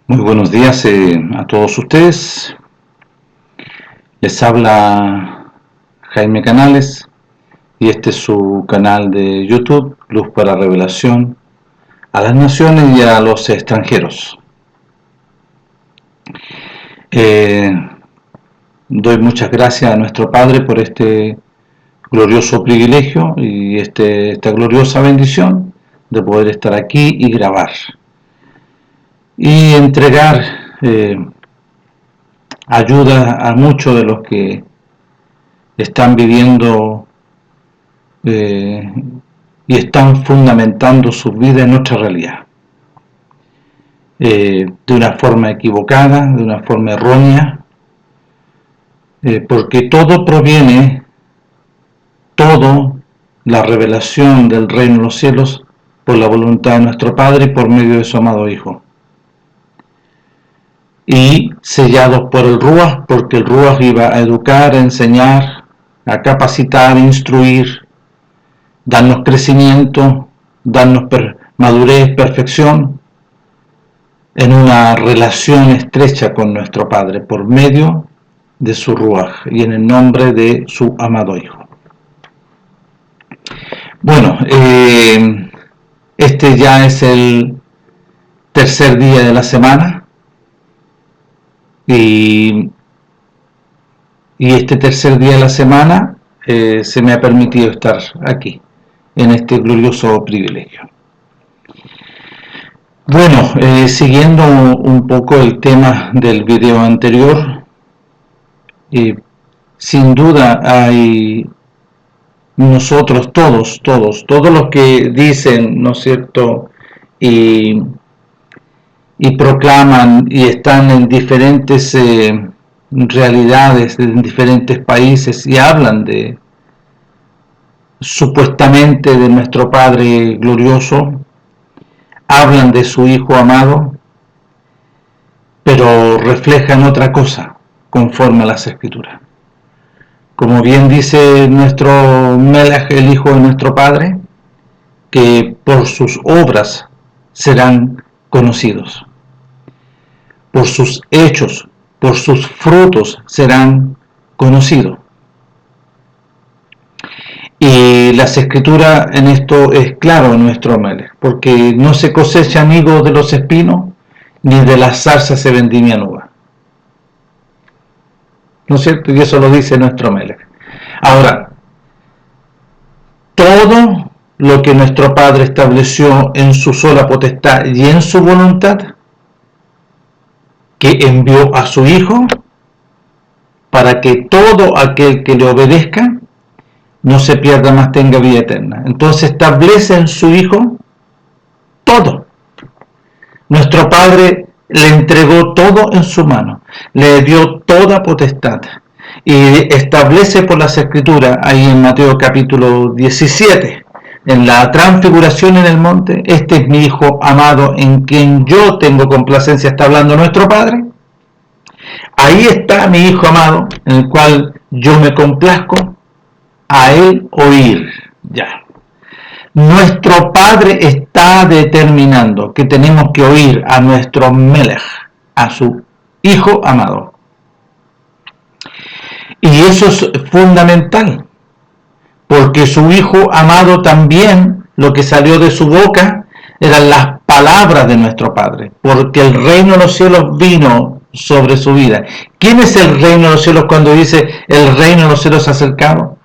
Muy buenos días a todos ustedes. Les habla Jaime Canales y este es su canal de YouTube, Luz para Revelación a las Naciones y a los extranjeros. Doy muchas gracias a nuestro Padre por este glorioso privilegio y esta gloriosa bendición de poder estar aquí y grabar y entregar ayuda a muchos de los que están viviendo y están fundamentando sus vidas en nuestra realidad, de una forma equivocada, de una forma errónea, porque todo proviene, la revelación del reino de los cielos, por la voluntad de nuestro Padre y por medio de su amado Hijo. Y sellados por el Ruach, porque el Ruach iba a educar, a enseñar, a capacitar, a instruir, darnos crecimiento, darnos madurez, perfección, en una relación estrecha con nuestro Padre, por medio de su Ruach y en el nombre de su amado Hijo. Bueno, este ya es el tercer día de la semana. Y este tercer día de la semana se me ha permitido estar aquí, en este glorioso privilegio. Bueno, siguiendo un poco el tema del video anterior, sin duda hay nosotros todos los que dicen, ¿no es cierto?, y proclaman y están en diferentes realidades, en diferentes países, y hablan de supuestamente de nuestro Padre glorioso, hablan de su Hijo amado, pero reflejan otra cosa conforme a las Escrituras. Como bien dice nuestro Melech, el Hijo de nuestro Padre, que por sus obras serán conocidos. Por sus hechos, por sus frutos serán conocidos. Y las Escrituras en esto es claro en nuestro Melech, porque no se cosechan higos de los espinos, ni de las zarzas se vendimian uvas. ¿No es cierto? Y eso lo dice nuestro Melech. Ahora, todo lo que nuestro Padre estableció en su sola potestad y en su voluntad, que envió a su Hijo, para que todo aquel que le obedezca no se pierda, mas tenga vida eterna. Entonces establece en su Hijo todo. Nuestro Padre le entregó todo en su mano, le dio toda potestad, y establece por las Escrituras, ahí en Mateo capítulo 17, en la transfiguración en el monte: este es mi Hijo amado en quien yo tengo complacencia. Está hablando nuestro Padre. Ahí está mi Hijo amado, en el cual yo me complazco, a él oír. Ya. Nuestro Padre está determinando que tenemos que oír a nuestro Melech, a su Hijo amado. Y eso es fundamental, porque su Hijo amado también, lo que salió de su boca, eran las palabras de nuestro Padre, porque el reino de los cielos vino sobre su vida. ¿Quién es el reino de los cielos cuando dice el reino de los cielos acercado?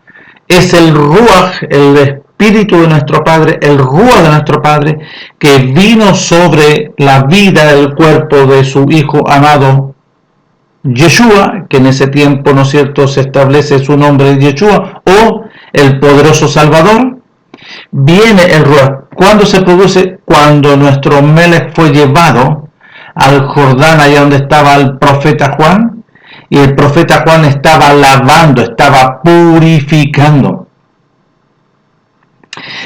Es el Ruach, el Espíritu de nuestro Padre, el Ruach de nuestro Padre, que vino sobre la vida del cuerpo de su Hijo amado Yeshua, que en ese tiempo, ¿no es cierto?, se establece su nombre de Yeshua, o el poderoso Salvador. Viene el Ruach. ¿Cuándo se produce? Cuando nuestro Melech fue llevado al Jordán, allá donde estaba el profeta Juan, y el profeta Juan estaba lavando, estaba purificando.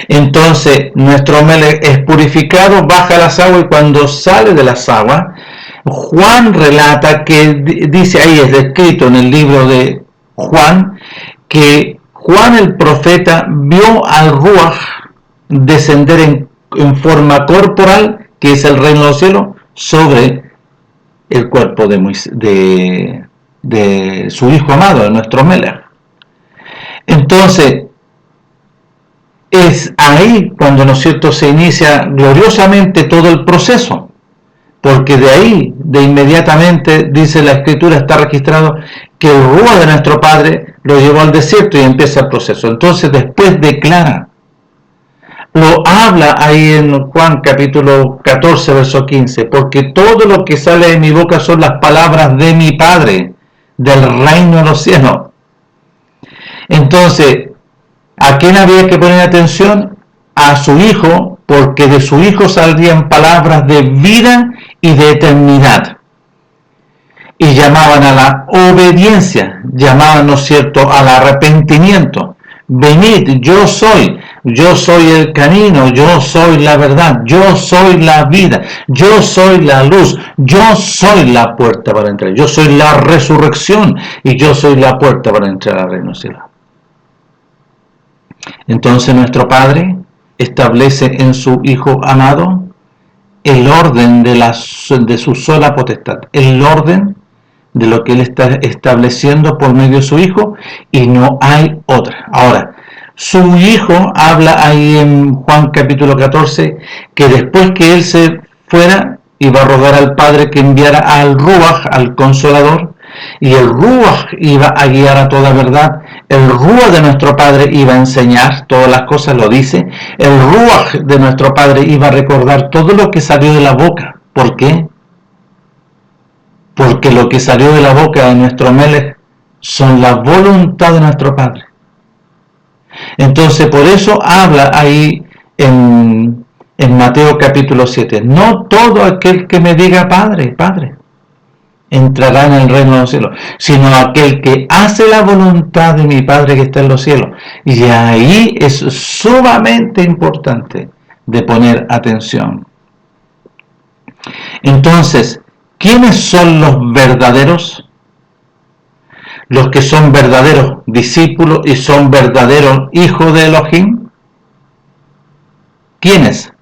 Entonces nuestro Melech es purificado, baja las aguas, y cuando sale de las aguas, Juan relata que dice, ahí es descrito en el libro de Juan, que Juan el profeta vio al Ruach descender en forma corporal, que es el reino de los cielos, sobre el cuerpo de su hijo amado, de nuestro Melech. Entonces, es ahí cuando, ¿no es cierto?, se inicia gloriosamente todo el proceso, porque de ahí, de inmediatamente, dice la Escritura, está registrado que el Ruach de nuestro Padre lo llevó al desierto y empieza el proceso. Entonces después declara, lo habla ahí en Juan capítulo 14, verso 15, porque todo lo que sale de mi boca son las palabras de mi Padre, del reino de los cielos. Entonces, ¿a quién había que poner atención? A su Hijo, porque de su Hijo saldrían palabras de vida y de eternidad. Y llamaban a la obediencia, llamaban, ¿no es cierto?, al arrepentimiento. Venid, yo soy el camino, yo soy la verdad, yo soy la vida, yo soy la luz, yo soy la puerta para entrar, yo soy la resurrección y yo soy la puerta para entrar al reino del cielo. Entonces nuestro Padre establece en su Hijo amado el orden de su sola potestad, el orden de lo que Él está estableciendo por medio de su Hijo, y no hay otra. Ahora, su Hijo habla ahí en Juan capítulo 14, que después que Él se fuera, iba a rogar al Padre que enviara al Ruach, al Consolador, y el Ruach iba a guiar a toda verdad. El Ruach de nuestro Padre iba a enseñar todas las cosas, lo dice. El Ruach de nuestro Padre iba a recordar todo lo que salió de la boca. ¿Por qué? Porque lo que salió de la boca de nuestro Melech son la voluntad de nuestro Padre. Entonces, por eso habla ahí en Mateo capítulo 7. No todo aquel que me diga Padre, Padre, entrará en el reino de los cielos, sino aquel que hace la voluntad de mi Padre que está en los cielos. Y ahí es sumamente importante de poner atención. Entonces, ¿quiénes son los verdaderos? Los que son verdaderos discípulos y son verdaderos hijos de Elohim. ¿Quiénes?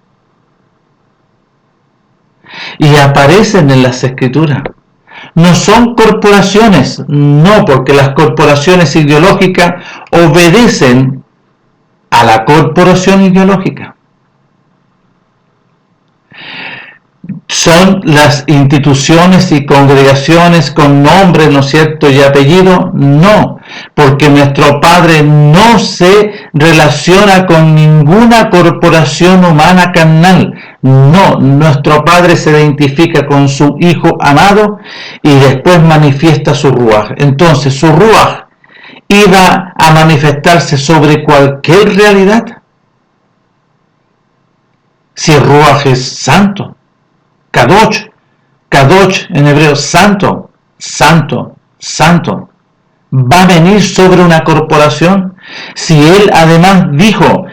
Y aparecen en las Escrituras. No son corporaciones, no, porque las corporaciones ideológicas obedecen a la corporación ideológica. Son las instituciones y congregaciones con nombre, ¿no es cierto?, y apellido. No, porque nuestro Padre no se relaciona con ninguna corporación humana carnal. No, nuestro Padre se identifica con su Hijo amado y después manifiesta su Ruach. Entonces su Ruach iba a manifestarse sobre cualquier realidad. Si el Ruach es santo, Kadosh, Kadosh en hebreo, santo, santo, santo, va a venir sobre una corporación. Si Él además dijo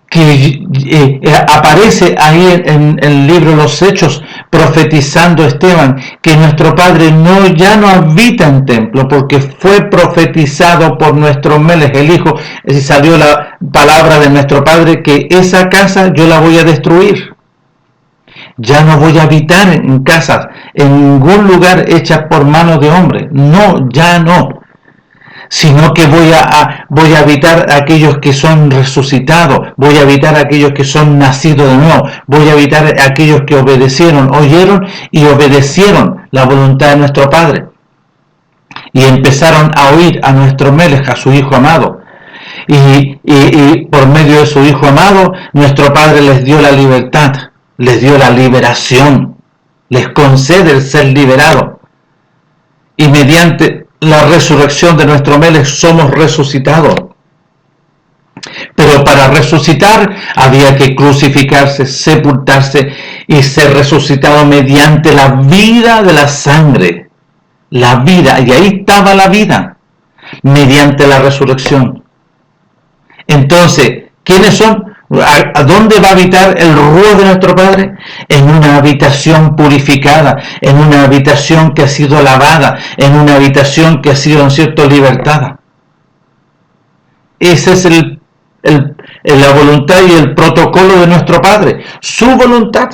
que aparece ahí en el libro de los Hechos, profetizando Esteban, que nuestro Padre ya no habita en templo, porque fue profetizado por nuestro Melech, el Hijo, y salió la palabra de nuestro Padre, que esa casa yo la voy a destruir. Ya no voy a habitar en casas, en ningún lugar hechas por manos de hombre. No, ya no. Sino que voy a habitar a aquellos que son resucitados, voy a habitar a aquellos que son nacidos de nuevo, voy a habitar a aquellos que obedecieron, oyeron y obedecieron la voluntad de nuestro Padre. Y empezaron a oír a nuestro Melech, a su Hijo amado. Y por medio de su Hijo amado, nuestro Padre les dio la libertad, les dio la liberación, les concede el ser liberado. Y mediante la resurrección de nuestro Melech somos resucitados. Pero para resucitar había que crucificarse, sepultarse y ser resucitado mediante la vida de la sangre. La vida, y ahí estaba la vida, mediante la resurrección. Entonces, ¿quiénes son? ¿A dónde va a habitar el Ruach de nuestro Padre? En una habitación purificada, en una habitación que ha sido lavada, en una habitación que ha sido, en cierto, libertada. Esa es la voluntad y el protocolo de nuestro Padre, su voluntad,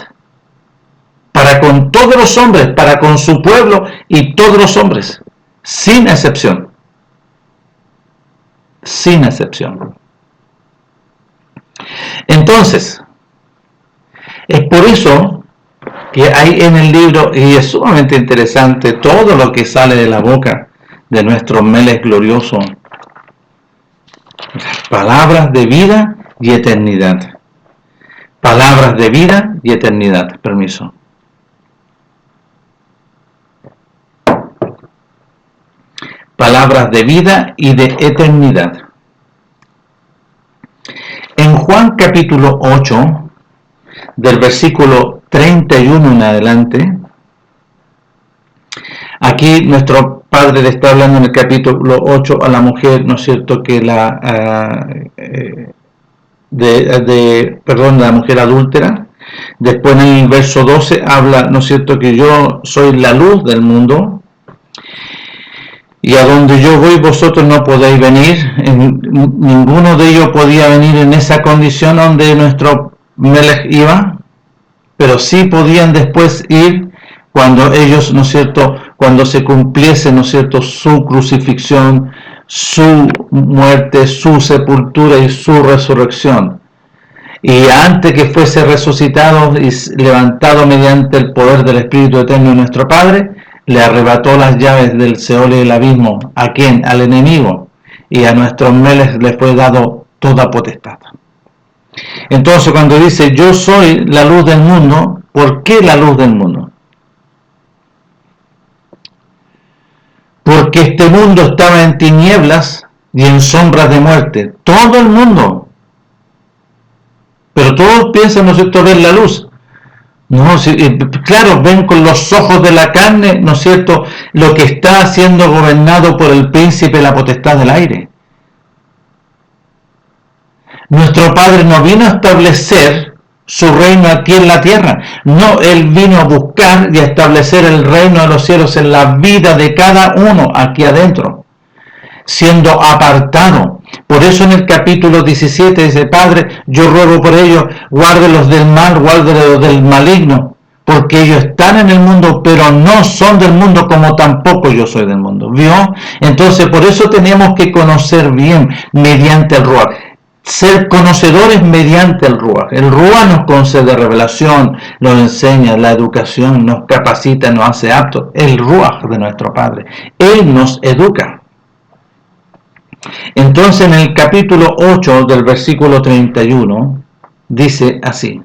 para con todos los hombres, para con su pueblo y todos los hombres, sin excepción. Sin excepción. Entonces, es por eso que hay en el libro, y es sumamente interesante todo lo que sale de la boca de nuestro Melech glorioso, palabras de vida y eternidad. Palabras de vida y eternidad. Permiso. Palabras de vida y de eternidad. En Juan capítulo 8, del versículo 31 en adelante, aquí nuestro Padre le está hablando en el capítulo 8 a la mujer, ¿no es cierto?, que la la mujer adúltera. Después en el verso 12 habla, ¿no es cierto?, que yo soy la luz del mundo, y a donde yo voy vosotros no podéis venir. Ninguno de ellos podía venir en esa condición donde nuestro Melech iba, pero sí podían después ir cuando ellos, ¿no es cierto?, cuando se cumpliese, ¿no es cierto?, su crucifixión, su muerte, su sepultura y su resurrección. Y antes que fuese resucitado y levantado mediante el poder del Espíritu Eterno de nuestro Padre, le arrebató las llaves del Seol y del abismo. ¿A quién? Al enemigo. Y a nuestros Melech le fue dado toda potestad. Entonces cuando dice yo soy la luz del mundo, ¿por qué la luz del mundo? Porque este mundo estaba en tinieblas y en sombras de muerte. Todo el mundo. Pero todos piensan, ¿no es cierto?, ver la luz. No, claro, ven con los ojos de la carne, ¿no es cierto?, lo que está siendo gobernado por el príncipe de la potestad del aire. Nuestro Padre no vino a establecer su reino aquí en la tierra. No, Él vino a buscar y a establecer el reino de los cielos en la vida de cada uno aquí adentro, siendo apartado. Por eso en el capítulo 17 dice, Padre, yo ruego por ellos, guárdelos del mal, guárdelos del maligno, porque ellos están en el mundo, pero no son del mundo como tampoco yo soy del mundo. ¿Vio? Entonces por eso tenemos que conocer bien mediante el Ruach. Ser conocedores mediante el Ruach. El Ruach nos concede revelación, nos enseña la educación, nos capacita, nos hace aptos. El Ruach de nuestro Padre. Él nos educa. Entonces en el capítulo 8 del versículo 31 dice así: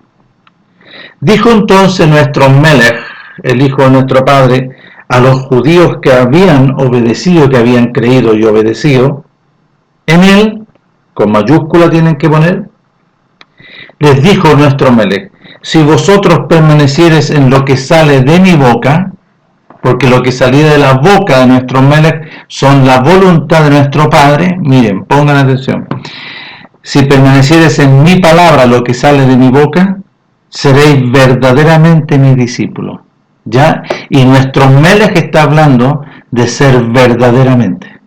dijo entonces nuestro Melech, el Hijo de nuestro Padre, a los judíos que habían obedecido, que habían creído y obedecido en él, con mayúscula tienen que poner, les dijo nuestro Melech, si vosotros permaneciereis en lo que sale de mi boca, porque lo que salía de la boca de nuestro Melech son la voluntad de nuestro Padre. Miren, pongan atención. Si permaneciereis en mi palabra, lo que sale de mi boca, seréis verdaderamente mi discípulo. ¿Ya? Y nuestro Melech está hablando de ser verdaderamente.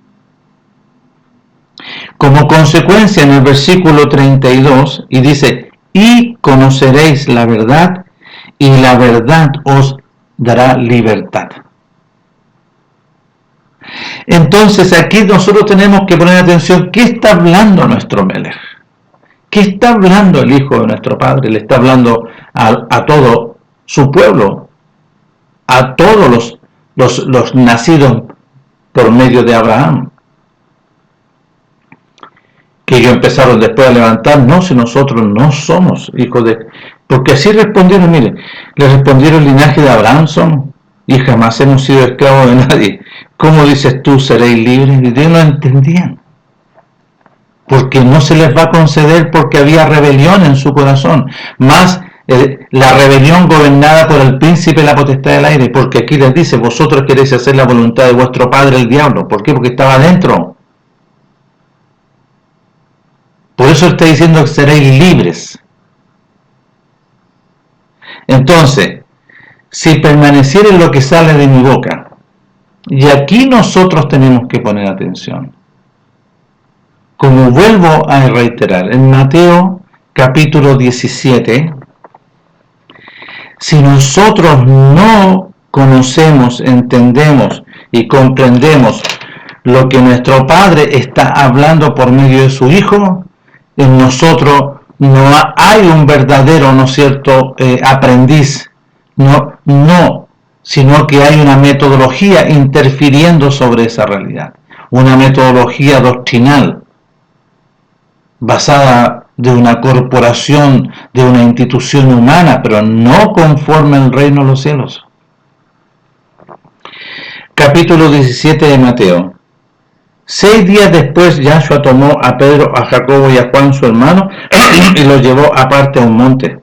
Como consecuencia, en el versículo 32, y dice, y conoceréis la verdad, y la verdad os dará libertad. Entonces aquí nosotros tenemos que poner atención, ¿qué está hablando nuestro Melech? ¿Qué está hablando el Hijo de nuestro Padre? Le está hablando a todo su pueblo, a todos los nacidos por medio de Abraham, que ellos empezaron después a levantar, no, si nosotros no somos hijos de... Porque así respondieron, miren, le respondieron, el linaje de Abraham somos, y jamás hemos sido esclavos de nadie. ¿Cómo dices tú, seréis libres? Y ellos no entendían. Porque no se les va a conceder, porque había rebelión en su corazón. Más la rebelión gobernada por el príncipe de la potestad del aire. Porque aquí les dice, vosotros queréis hacer la voluntad de vuestro padre el diablo. ¿Por qué? Porque estaba adentro. Por eso está diciendo que seréis libres. Entonces, si permaneciera en lo que sale de mi boca, y aquí nosotros tenemos que poner atención. Como vuelvo a reiterar, en Mateo capítulo 17, Si nosotros no conocemos, entendemos y comprendemos lo que nuestro Padre está hablando por medio de su Hijo, en nosotros no hay un verdadero, ¿no es cierto?, aprendiz, no, sino que hay una metodología interfiriendo sobre esa realidad, una metodología doctrinal basada de una corporación, de una institución humana, pero no conforme al reino de los cielos. Capítulo 17 de Mateo. 6 días después, Yahshua tomó a Pedro, a Jacobo y a Juan, su hermano, y los llevó aparte a un monte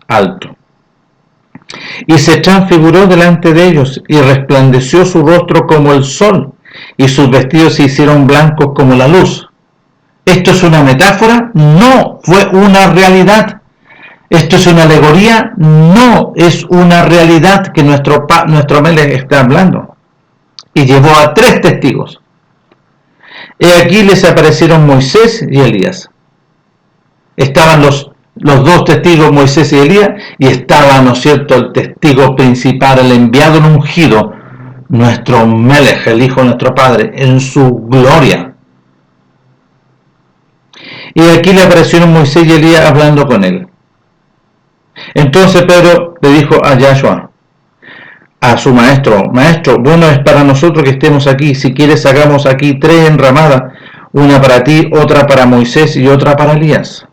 alto. Y se transfiguró delante de ellos, y resplandeció su rostro como el sol, y sus vestidos se hicieron blancos como la luz. ¿Esto es una metáfora? No, fue una realidad. ¿Esto es una alegoría? No, es una realidad que nuestro Melech está hablando. Y llevó a 3 testigos. He aquí les aparecieron Moisés y Elías. Estaban los 2 testigos, Moisés y Elías, y estaba, ¿no es cierto?, el testigo principal, el enviado, el ungido, nuestro Melech, el Hijo de nuestro Padre, en su gloria. Y aquí le aparecieron Moisés y Elías hablando con él. Entonces Pedro le dijo a Yahshua, a su maestro, bueno es para nosotros que estemos aquí, si quieres hagamos aquí 3 enramadas, una para ti, otra para Moisés y otra para Elías.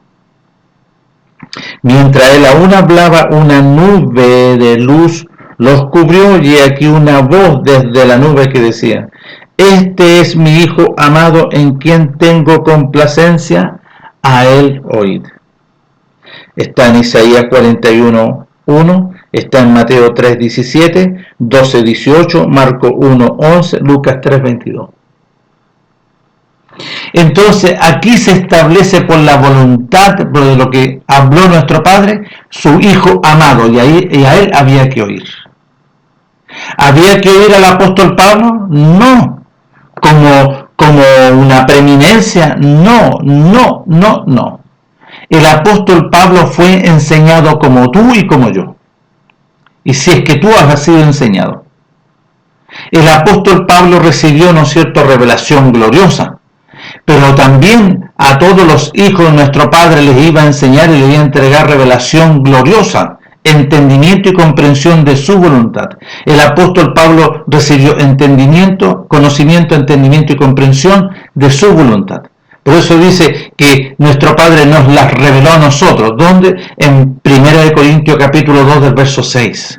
Mientras él aún hablaba, una nube de luz los cubrió, y aquí una voz desde la nube que decía, este es mi Hijo amado en quien tengo complacencia, a él oíd. Está en Isaías 41:1, está en Mateo 3:17, 12:18, Marcos 1:11, Lucas 3:22. Entonces aquí se establece por la voluntad, por lo que habló nuestro Padre, su Hijo amado, y a él había que oír. ¿Había que oír al apóstol Pablo? No. Como una preeminencia, no. El apóstol Pablo fue enseñado como tú y como yo. Y si es que tú has sido enseñado. El apóstol Pablo recibió, ¿no es cierto?, revelación gloriosa. Pero también a todos los hijos de nuestro Padre les iba a enseñar y les iba a entregar revelación gloriosa, entendimiento y comprensión de su voluntad. El apóstol Pablo recibió entendimiento, conocimiento, entendimiento y comprensión de su voluntad. Por eso dice que nuestro Padre nos las reveló a nosotros. ¿Dónde? En 1 Corintios capítulo 2 del verso 6.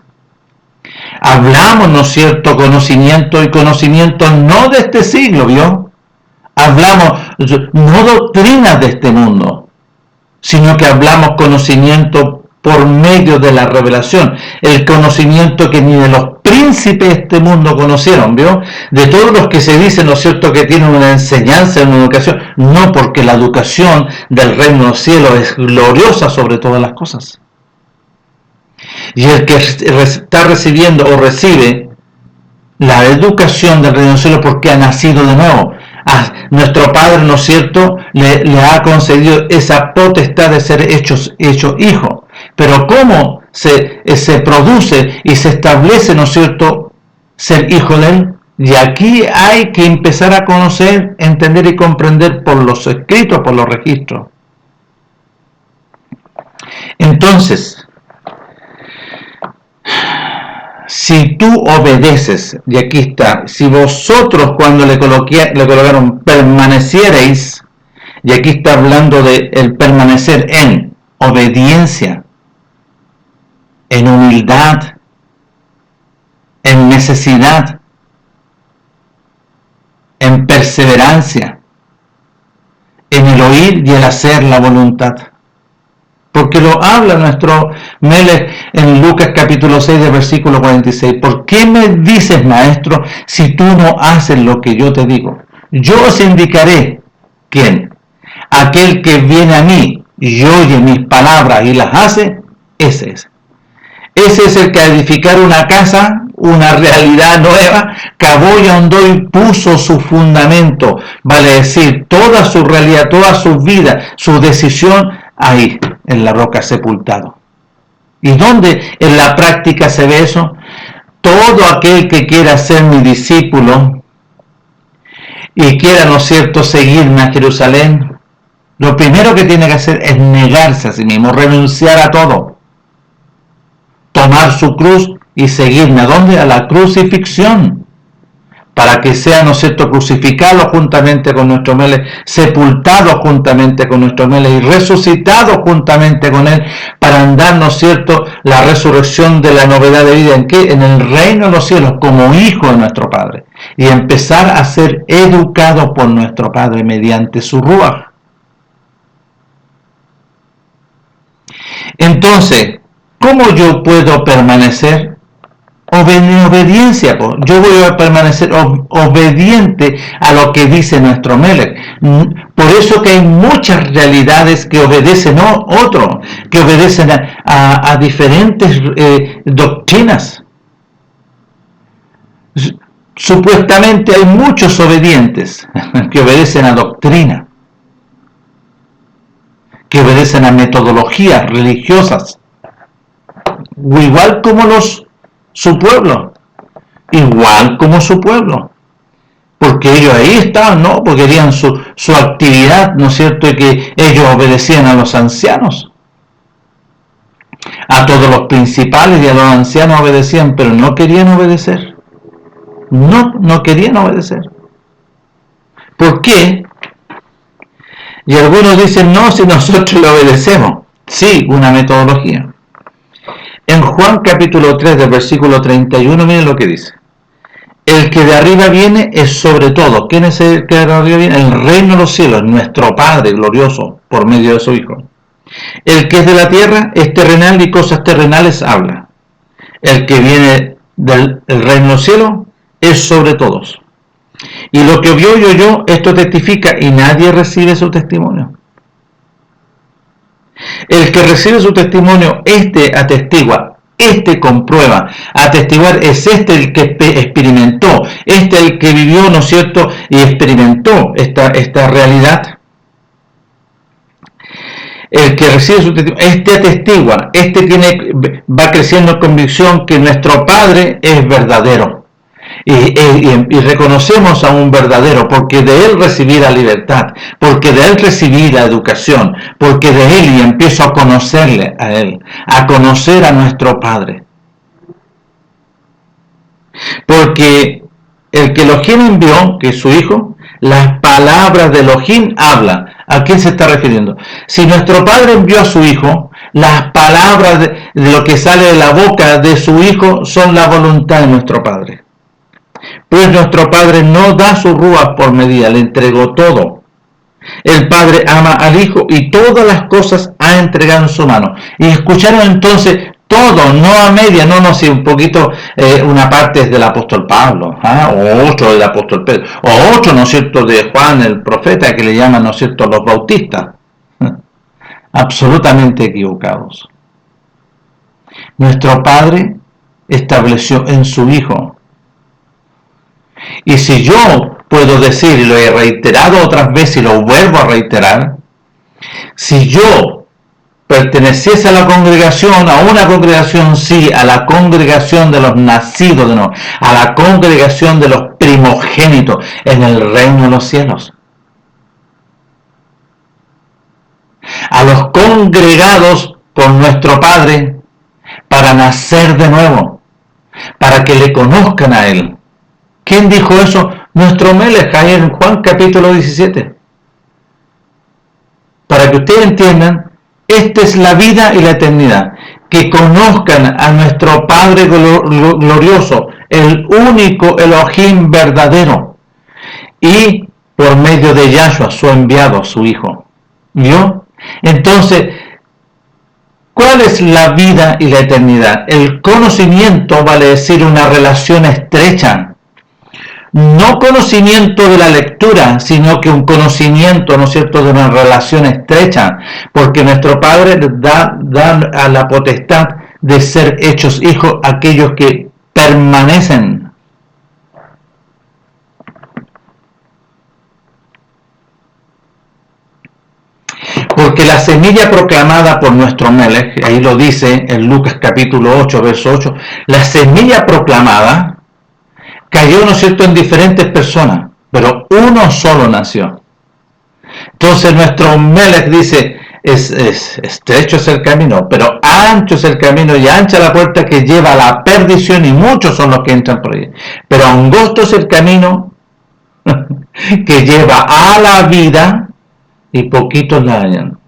Hablamos, ¿no es cierto?, conocimiento, y conocimiento no de este siglo, ¿vio? Hablamos no doctrinas de este mundo, sino que hablamos conocimiento por medio de la revelación, el conocimiento que ni de los príncipes de este mundo conocieron, ¿vio? De todos los que se dicen, ¿no es cierto?, que tienen una enseñanza, una educación, no, porque la educación del reino de los cielos es gloriosa sobre todas las cosas. Y el que está recibiendo o recibe la educación del reino de los cielos porque ha nacido de nuevo, nuestro Padre, ¿no es cierto?, le ha concedido esa potestad de ser hecho hijo. Pero ¿cómo se produce y se establece, ¿no es cierto?, ser hijo de él? Y aquí hay que empezar a conocer, entender y comprender por los escritos, por los registros. Entonces, si tú obedeces, y aquí está, si vosotros cuando le colocaron permaneciereis, y aquí está hablando de el permanecer en obediencia, en humildad, en necesidad, en perseverancia, en el oír y el hacer la voluntad. Porque lo habla nuestro Melech en Lucas capítulo 6, del versículo 46. ¿Por qué me dices, maestro, si tú no haces lo que yo te digo? Yo os indicaré, ¿quién? Aquel que viene a mí y oye mis palabras y las hace, ese es. Ese es el que al edificar una casa, una realidad nueva, cavó y ahondó y puso su fundamento, vale decir, toda su realidad, toda su vida, su decisión, ahí, en la roca sepultado. ¿Y dónde en la práctica se ve eso? Todo aquel que quiera ser mi discípulo y quiera, ¿no es cierto?, seguirme a Jerusalén, lo primero que tiene que hacer es negarse a sí mismo, renunciar a todo, tomar su cruz y seguirme. ¿A dónde? A la crucifixión, para que sea, ¿no es cierto?, crucificado juntamente con nuestro Mesías, sepultado juntamente con nuestro Mesías y resucitado juntamente con Él, para andar, ¿no es cierto?, la resurrección de la novedad de vida. ¿En qué? En el reino de los cielos, como hijo de nuestro Padre, y empezar a ser educado por nuestro Padre mediante su Ruaj. Entonces, ¿cómo yo puedo permanecer? En obediencia, yo voy a permanecer obediente a lo que dice nuestro Melech. Por eso que hay muchas realidades que obedecen a otro, que obedecen a diferentes doctrinas. Supuestamente hay muchos obedientes que obedecen a doctrina, que obedecen a metodologías religiosas, igual como su pueblo, porque ellos ahí estaban, ¿no? Porque querían su actividad, ¿no es cierto?, y que ellos obedecían a los ancianos, a todos los principales y a los ancianos obedecían, pero no querían obedecer, no querían obedecer. ¿Por qué? Y algunos dicen, no, si nosotros le obedecemos. Sí, una metodología. En Juan capítulo 3, del versículo 31, miren lo que dice. El que de arriba viene es sobre todo. ¿Quién es el que de arriba viene? El reino de los cielos, nuestro Padre glorioso, por medio de su Hijo. El que es de la tierra es terrenal y cosas terrenales habla. El que viene del reino de los cielos es sobre todos. Y lo que vio y oyó, esto testifica, y nadie recibe su testimonio. El que recibe su testimonio, este atestigua, este comprueba. Atestiguar es este el que experimentó, este el que vivió, ¿no es cierto?, y experimentó esta realidad. El que recibe su testimonio, este atestigua, va creciendo en convicción que nuestro Padre es verdadero. Y reconocemos a un verdadero, porque de él recibí la libertad, porque de él recibí la educación, porque de él y empiezo a conocerle a él, a conocer a nuestro Padre. Porque el que Elohim envió, que es su Hijo, las palabras de Elohim habla. ¿A quién se está refiriendo? Si nuestro Padre envió a su Hijo, las palabras de lo que sale de la boca de su Hijo son la voluntad de nuestro Padre. Pues nuestro Padre no da su rúa por medida, le entregó todo. El Padre ama al Hijo y todas las cosas ha entregado en su mano. Y escucharon entonces todo, no a media, no sé, un poquito, una parte es del apóstol Pablo, o otro del apóstol Pedro, o otro, ¿no es cierto?, de Juan el profeta, que le llaman, ¿no es cierto?, los bautistas. Absolutamente equivocados. Nuestro Padre estableció en su Hijo. Y si yo puedo decir, y lo he reiterado otras veces y lo vuelvo a reiterar, si yo perteneciese a la congregación, a una congregación, sí, a la congregación de los nacidos de nuevo, a la congregación de los primogénitos en el reino de los cielos, a los congregados por nuestro Padre para nacer de nuevo, para que le conozcan a Él. ¿Quién dijo eso? Nuestro Melech, ahí en Juan capítulo 17. Para que ustedes entiendan, esta es la vida y la eternidad. Que conozcan a nuestro Padre glorioso, el único Elohim verdadero. Y por medio de Yahshua, su enviado, su Hijo. ¿Vio? Entonces, ¿cuál es la vida y la eternidad? El conocimiento, vale decir, una relación estrecha. No conocimiento de la lectura, sino que un conocimiento, ¿no es cierto?, de una relación estrecha, porque nuestro Padre da a la potestad de ser hechos hijos aquellos que permanecen. Porque la semilla proclamada por nuestro Melech, ahí lo dice en Lucas capítulo 8, verso 8, la semilla proclamada cayó, ¿no es cierto?, en diferentes personas, pero uno solo nació. Entonces nuestro Melech dice, estrecho es el camino, pero ancho es el camino y ancha la puerta que lleva a la perdición y muchos son los que entran por ahí. Pero angosto es el camino que lleva a la vida y poquitos la hallan.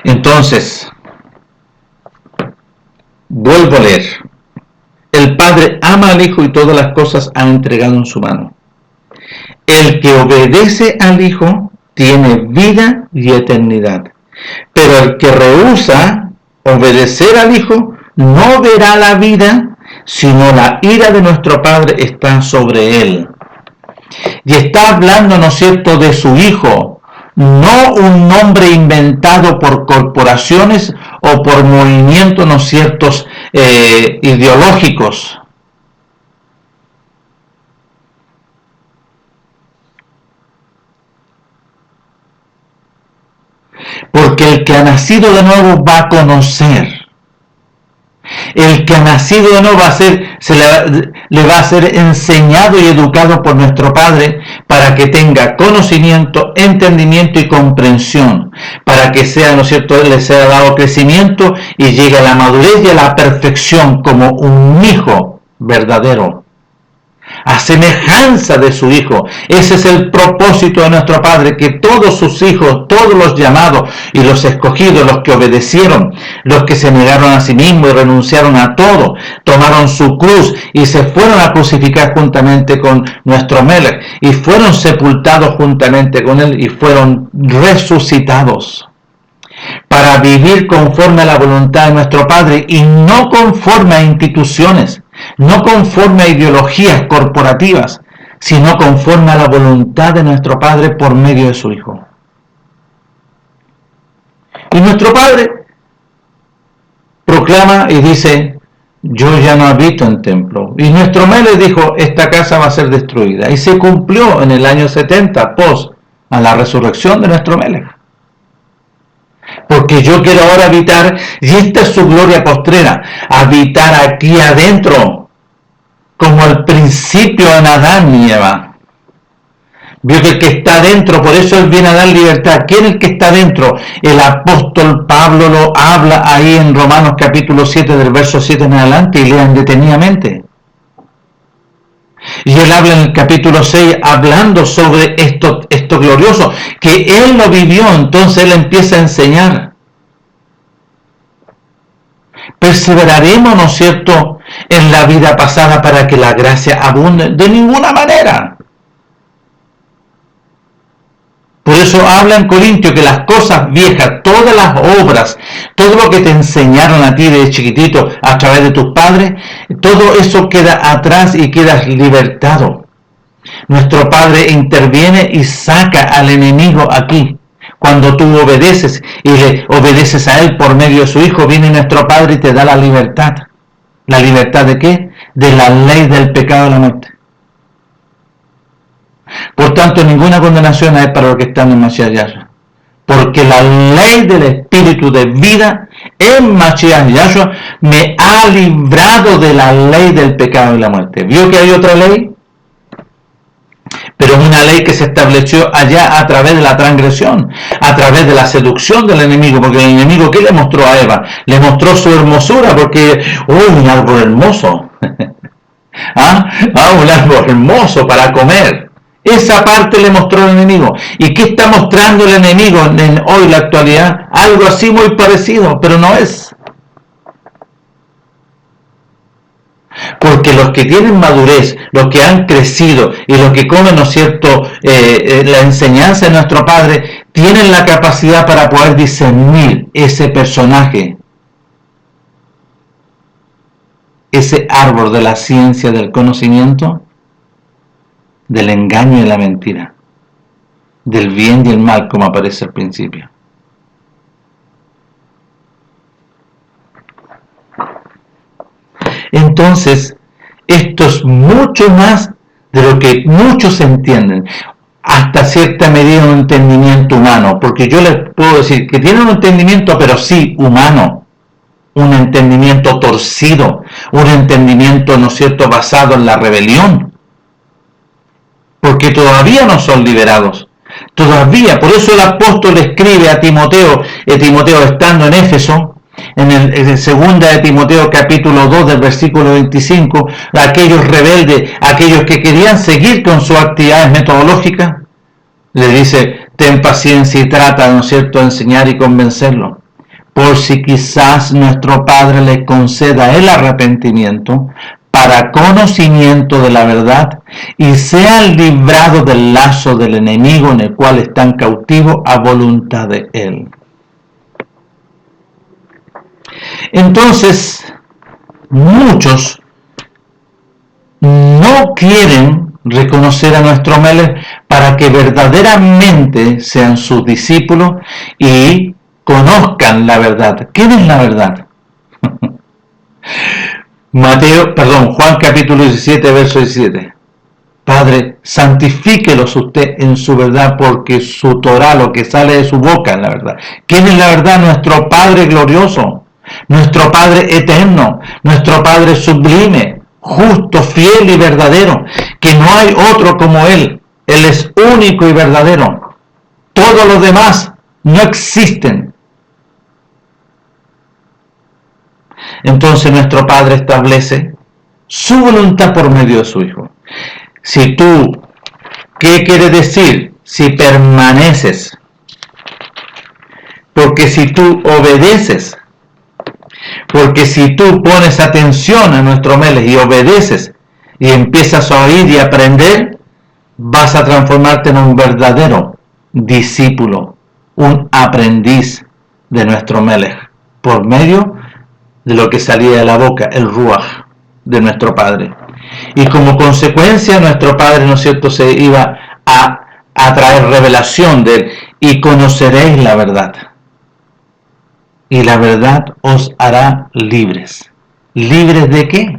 Entonces, vuelvo a leer. El Padre ama al Hijo y todas las cosas ha entregado en su mano. El que obedece al Hijo tiene vida y eternidad. Pero el que rehúsa obedecer al Hijo no verá la vida, sino la ira de nuestro Padre está sobre él. Y está hablando, ¿no es cierto?, de su Hijo, no un nombre inventado por corporaciones o por movimientos, ¿no es cierto?, ideológicos. Porque el que ha nacido de nuevo va a conocer. El que ha nacido de nuevo le va a ser enseñado y educado por nuestro Padre para que tenga conocimiento, entendimiento y comprensión, para que sea, ¿no es cierto?, le sea dado crecimiento y llegue a la madurez y a la perfección como un hijo verdadero, a semejanza de su Hijo. Ese es el propósito de nuestro Padre, que todos sus hijos, todos los llamados y los escogidos, los que obedecieron, los que se negaron a sí mismos y renunciaron a todo, tomaron su cruz y se fueron a crucificar juntamente con nuestro Melech y fueron sepultados juntamente con él y fueron resucitados para vivir conforme a la voluntad de nuestro Padre y no conforme a instituciones, no conforme a ideologías corporativas, sino conforme a la voluntad de nuestro Padre por medio de su Hijo. Y nuestro Padre proclama y dice, yo ya no habito en templo. Y nuestro Melech dijo, esta casa va a ser destruida. Y se cumplió en el año 70, post a la resurrección de nuestro Melech. Porque yo quiero ahora habitar, y esta es su gloria postrera, habitar aquí adentro, como al principio en Adán y Eva. Vio que el que está dentro, por eso él viene a dar libertad. ¿Quién es el que está dentro? El apóstol Pablo lo habla ahí en Romanos capítulo 7, del verso 7 en adelante, y lean detenidamente. Y él habla en el capítulo 6 hablando sobre esto glorioso, que él lo vivió, entonces él empieza a enseñar. Perseveraremos, ¿no es cierto?, en la vida pasada para que la gracia abunde. De ninguna manera. Por eso habla en Corintios que las cosas viejas, todas las obras, todo lo que te enseñaron a ti de chiquitito a través de tus padres, todo eso queda atrás y quedas libertado. Nuestro Padre interviene y saca al enemigo aquí. Cuando tú obedeces y le obedeces a Él por medio de su Hijo, viene nuestro Padre y te da la libertad. ¿La libertad de qué? De la ley del pecado y la muerte. Por tanto, ninguna condenación hay para los que están en Mashiach Yahshua. Porque la ley del Espíritu de vida en Mashiach Yahshua me ha librado de la ley del pecado y la muerte. ¿Vio que hay otra ley? Pero es una ley que se estableció allá a través de la transgresión, a través de la seducción del enemigo, porque el enemigo, ¿qué le mostró a Eva? Le mostró su hermosura, porque, un árbol hermoso, un árbol hermoso para comer. Esa parte le mostró el enemigo. ¿Y qué está mostrando el enemigo en hoy, la actualidad? Algo así muy parecido, pero no es. Porque los que tienen madurez, los que han crecido y los que comen, ¿no es cierto?, la enseñanza de nuestro Padre, tienen la capacidad para poder discernir ese personaje, ese árbol de la ciencia del conocimiento, del engaño y la mentira, del bien y el mal, como aparece al principio. Entonces, esto es mucho más de lo que muchos entienden, hasta cierta medida un entendimiento humano, porque yo les puedo decir que tienen un entendimiento, pero sí humano, un entendimiento torcido, un entendimiento, ¿no es cierto?, basado en la rebelión, porque todavía no son liberados, todavía. Por eso el apóstol escribe a Timoteo, Timoteo estando en Éfeso, en segunda de Timoteo capítulo 2 del versículo 25, a aquellos rebeldes, aquellos que querían seguir con sus actividades metodológicas, le dice: ten paciencia y trata, ¿no es cierto?, de enseñar y convencerlo, por si quizás nuestro Padre le conceda el arrepentimiento para conocimiento de la verdad y sean librados del lazo del enemigo en el cual están cautivos a voluntad de él. Entonces, muchos no quieren reconocer a nuestro Melech para que verdaderamente sean sus discípulos y conozcan la verdad. ¿Quién es la verdad? Juan capítulo 17, verso 17. Padre, santifíquelos usted en su verdad, porque su Torah, lo que sale de su boca, es la verdad. ¿Quién es la verdad? Nuestro Padre glorioso, nuestro Padre eterno, nuestro Padre sublime, justo, fiel y verdadero, que no hay otro como Él. Él es único y verdadero. Todos los demás no existen. Entonces nuestro Padre establece su voluntad por medio de su Hijo. Si tú, ¿qué quiere decir? Si permaneces. Porque si tú obedeces, porque si tú pones atención a nuestro Melech y obedeces y empiezas a oír y aprender, vas a transformarte en un verdadero discípulo, un aprendiz de nuestro Melech, por medio de lo que salía de la boca, el Ruach de nuestro Padre. Y como consecuencia, nuestro Padre, ¿no es cierto?, se iba a traer revelación de él, y conoceréis la verdad. Y la verdad os hará libres. ¿Libres de qué?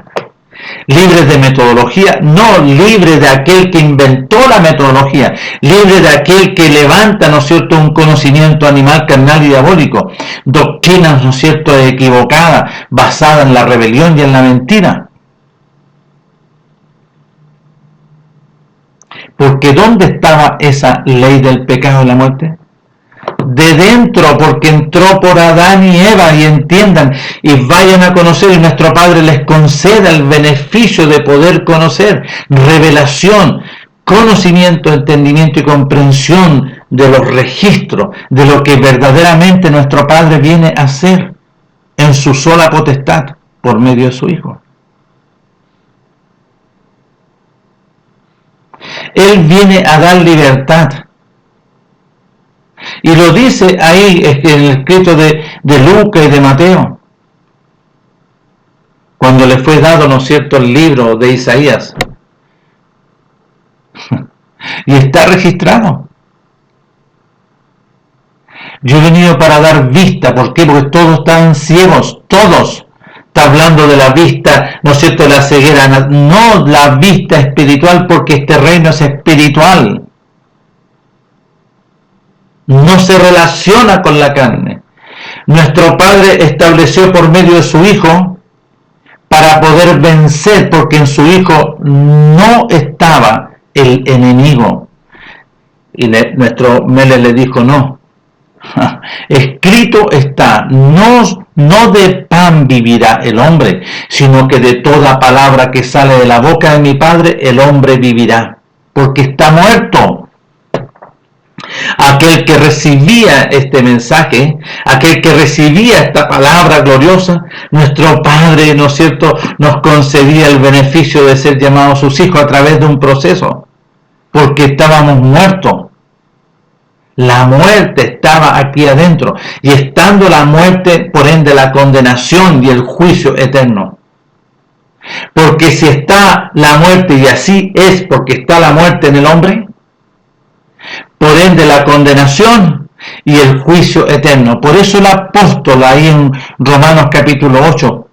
Libres de metodología, no libres de aquel que inventó la metodología, libres de aquel que levanta, ¿no es cierto?, un conocimiento animal, carnal y diabólico, doctrinas, ¿no es cierto?, equivocadas, basadas en la rebelión y en la mentira. Porque ¿dónde estaba esa ley del pecado y la muerte? De dentro, porque entró por Adán y Eva, y entiendan y vayan a conocer, y nuestro Padre les conceda el beneficio de poder conocer, revelación, conocimiento, entendimiento y comprensión de los registros, de lo que verdaderamente nuestro Padre viene a hacer en su sola potestad por medio de su Hijo. Él viene a dar libertad. Y lo dice ahí en el escrito de Lucas y de Mateo, cuando le fue dado, ¿no es cierto?, el libro de Isaías. Y está registrado. Yo he venido para dar vista. ¿Por qué? Porque todos estaban ciegos, todos. Está hablando de la vista, ¿no es cierto?, de la ceguera, no la vista espiritual, porque este reino es espiritual. No se relaciona con la carne. Nuestro Padre estableció por medio de su Hijo para poder vencer, porque en su Hijo no estaba el enemigo. Y nuestro Melech le dijo: no, escrito está, no de pan vivirá el hombre, sino que de toda palabra que sale de la boca de mi Padre el hombre vivirá, porque está muerto. Aquel que recibía este mensaje, aquel que recibía esta palabra gloriosa, nuestro Padre, ¿no es cierto?, nos concedía el beneficio de ser llamados sus hijos a través de un proceso, porque estábamos muertos. La muerte estaba aquí adentro, y estando la muerte, por ende, la condenación y el juicio eterno. Porque si está la muerte, y así es porque está la muerte en el hombre, por ende la condenación y el juicio eterno. Por eso el apóstol ahí en Romanos capítulo 8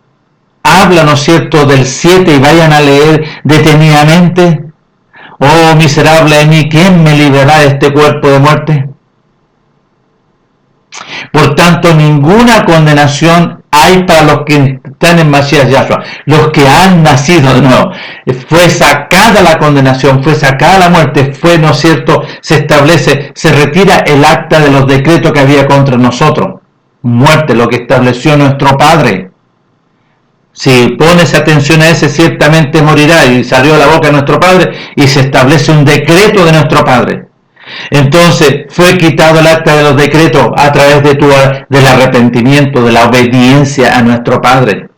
habla, ¿no es cierto?, del 7, y vayan a leer detenidamente, Oh miserable de mí, ¿quién me librará de este cuerpo de muerte? Por tanto, ninguna condenación hay para los que están en Mashiach Yahshua, los que han nacido de nuevo. Fue sacada la condenación, fue sacada la muerte, fue, ¿no es cierto?, se establece, se retira el acta de los decretos que había contra nosotros. Muerte, lo que estableció nuestro Padre. Si pones atención a ese, ciertamente morirá, y salió de la boca de nuestro Padre, y se establece un decreto de nuestro Padre. Entonces fue quitado el acta de los decretos a través del arrepentimiento, de la obediencia a nuestro Padre,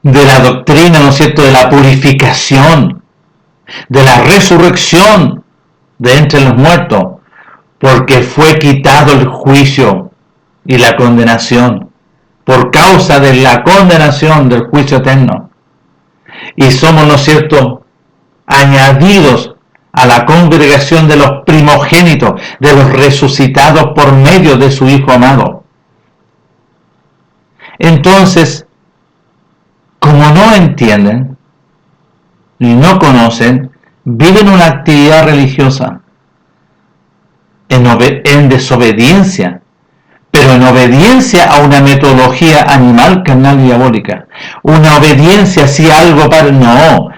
de la doctrina, ¿no es cierto?, de la purificación, de la resurrección de entre los muertos, porque fue quitado el juicio y la condenación, por causa de la condenación del juicio eterno. Y somos, ¿no es cierto?, añadidos a la congregación de los primogénitos, de los resucitados por medio de su Hijo amado. Entonces, como no entienden y no conocen, viven una actividad religiosa en desobediencia, pero en obediencia a una metodología animal, carnal y diabólica. Una obediencia si algo para... No,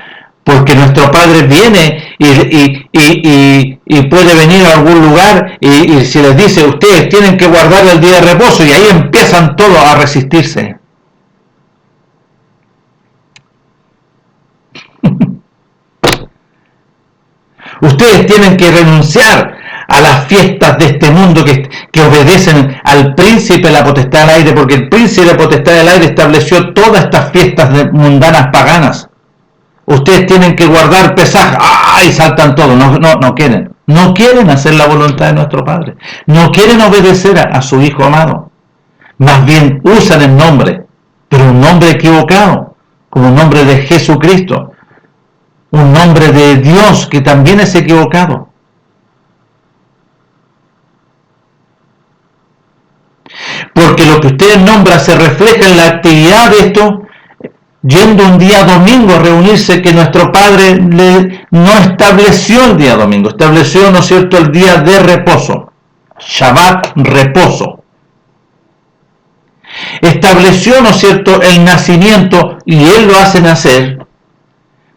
porque nuestro Padre viene y puede venir a algún lugar y si les dice, ustedes tienen que guardar el día de reposo, y ahí empiezan todos a resistirse. Ustedes tienen que renunciar a las fiestas de este mundo que obedecen al príncipe de la potestad del aire, porque el príncipe de la potestad del aire estableció todas estas fiestas mundanas paganas. Ustedes tienen que guardar Pesaj, y saltan todos, no quieren. No quieren hacer la voluntad de nuestro Padre. No quieren obedecer a su Hijo amado. Más bien usan el nombre, pero un nombre equivocado, como un nombre de Jesucristo. Un nombre de Dios que también es equivocado. Porque lo que ustedes nombran se refleja en la actividad de esto, yendo un día domingo a reunirse, que nuestro Padre no estableció el día domingo, estableció, ¿no es cierto?, el día de reposo, Shabbat, reposo. Estableció, ¿no es cierto?, el nacimiento, y Él lo hace nacer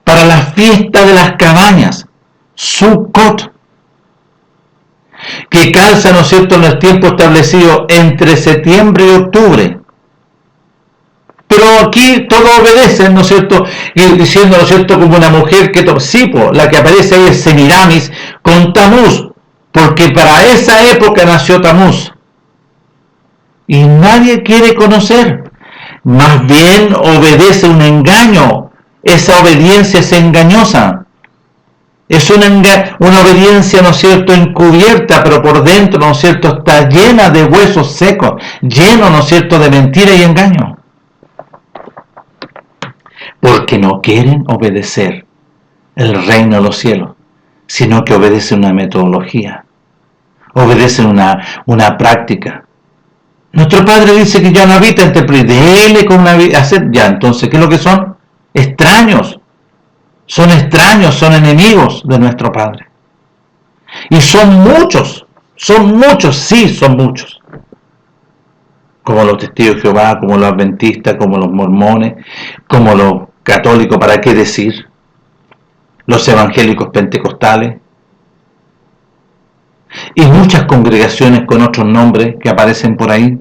para la fiesta de las cabañas, Sukkot, que calza, ¿no es cierto?, en el tiempo establecido entre septiembre y octubre. Pero aquí todos obedecen, ¿no es cierto?, y diciendo, ¿no es cierto?, como una mujer que... Sí, la que aparece ahí es Semiramis con Tamuz, porque para esa época nació Tamuz. Y nadie quiere conocer. Más bien obedece un engaño. Esa obediencia es engañosa. Es una obediencia, ¿no es cierto?, encubierta, pero por dentro, ¿no es cierto?, está llena de huesos secos, lleno, ¿no es cierto?, de mentira y engaño. Porque no quieren obedecer el reino de los cielos, sino que obedecen una metodología, obedecen una práctica. Nuestro Padre dice que ya no habita en templo, y déle con una hacer ya. Entonces, ¿qué es lo que son? Extraños, son enemigos de nuestro Padre. Y son muchos, sí, son muchos. Como los testigos de Jehová, como los adventistas, como los mormones, como los católicos, ¿para qué decir? Los evangélicos pentecostales. Y muchas congregaciones con otros nombres que aparecen por ahí,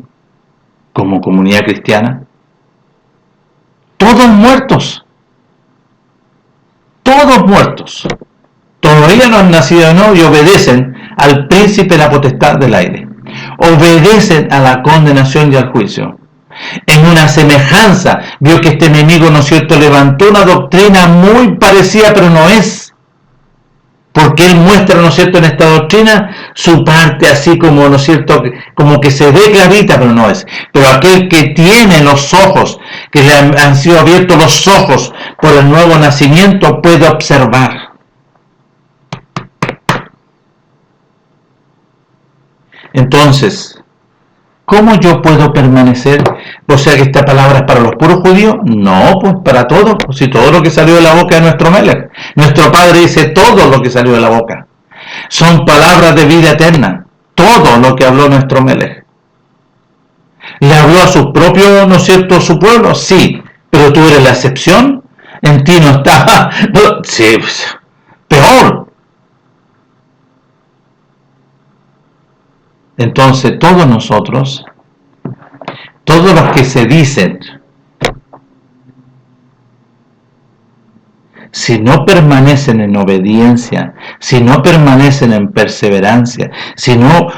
como Comunidad Cristiana. Todos muertos. Todos muertos. Todavía no han nacido, ¿no? Y obedecen al príncipe de la potestad del aire. Obedecen a la condenación y al juicio. En una semejanza, vio que este enemigo, ¿no es cierto?, levantó una doctrina muy parecida, pero no es. Porque él muestra, ¿no es cierto?, en esta doctrina su parte así como, ¿no es cierto?, como que se ve clarita, pero no es. Pero aquel que tiene los ojos, que le han sido abiertos los ojos por el nuevo nacimiento, puede observar. Entonces, ¿cómo yo puedo permanecer? O sea que esta palabra es para los puros judíos. No, pues para todos. Pues si todo lo que salió de la boca de nuestro Melech. Nuestro Padre dice todo lo que salió de la boca. Son palabras de vida eterna. Todo lo que habló nuestro Melech. ¿Le habló a su propio, no es cierto, su pueblo? Sí. Pero tú eres la excepción. En ti no está. No, sí, peor. Entonces todos nosotros, todos los que se dicen, si no permanecen en obediencia, si no permanecen en perseverancia, si no